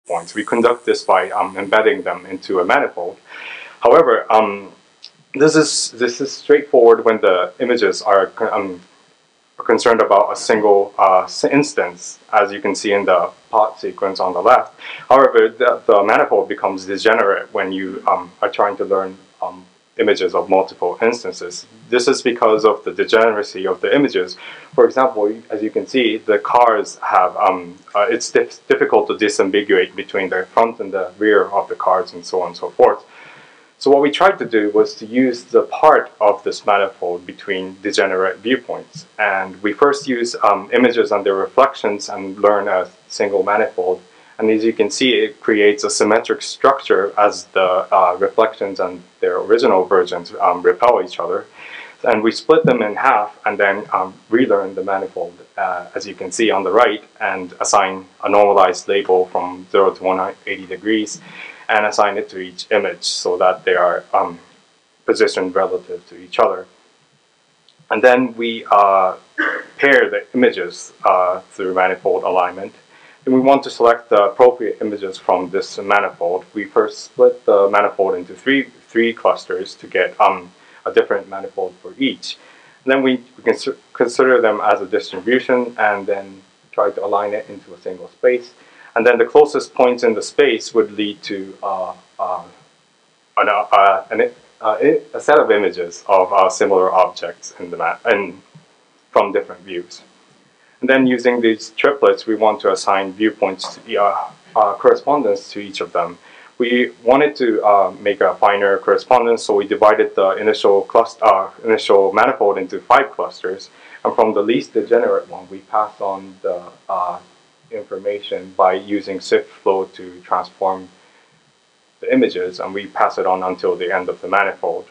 points. We conduct this by embedding them into a manifold. However, this is straightforward when the images are concerned about a single instance, as you can see in the plot sequence on the left. However, the manifold becomes degenerate when you are trying to learn images of multiple instances. This is because of the degeneracy of the images. For example, as you can see, the cars have, it's difficult to disambiguate between the front and the rear of the cars and so on and so forth. So what we tried to do was to use the part of this manifold between degenerate viewpoints. And we first use images and their reflections and learn a single manifold. And as you can see, it creates a symmetric structure as the reflections and their original versions repel each other. And we split them in half and then relearn the manifold, as you can see on the right, and assign a normalized label from 0 to 180 degrees, and assign it to each image so that they are positioned relative to each other. And then we pair the images through manifold alignment. And we want to select the appropriate images from this manifold. We first split the manifold into three clusters to get a different manifold for each. And then we can consider them as a distribution and then try to align it into a single space. And then the closest points in the space would lead to a set of images of similar objects in the map and from different views. And then using these triplets, we want to assign viewpoints to correspondence to each of them. We wanted to make a finer correspondence, so we divided the initial manifold into 5 clusters. And from the least degenerate one, we passed on the information by using SIFT flow to transform the images, and we pass it on until the end of the manifold.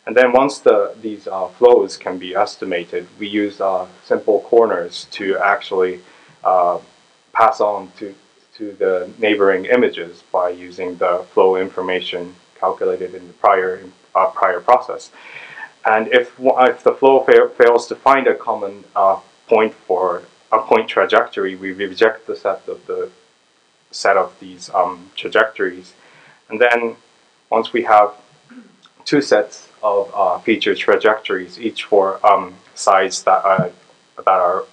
And then once these flows can be estimated, we use simple corners to actually pass on to the neighboring images by using the flow information calculated in the prior process. And if the flow fails to find a common point for a point trajectory, we reject the set of these trajectories. And then once we have 2 sets of feature trajectories, each for sides that are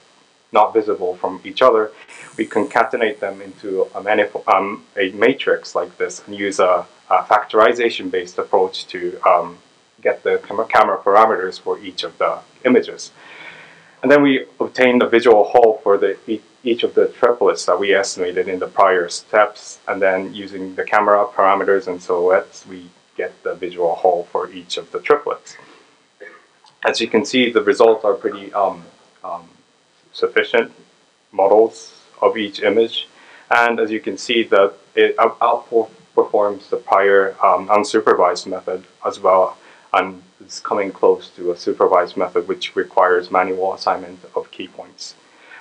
not visible from each other, we concatenate them into a matrix like this and use a factorization-based approach to get the camera parameters for each of the images. And then we obtain the visual hull for each of the triplets that we estimated in the prior steps, and then using the camera parameters and silhouettes, we get the visual hull for each of the triplets. As you can see, the results are pretty sufficient models of each image, and as you can see, that it outperforms the prior unsupervised method as well, and it's coming close to a supervised method which requires manual assignment of key points.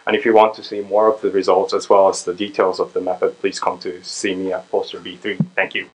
And if you want to see more of the results as well as the details of the method, please come to see me at Poster B3. Thank you.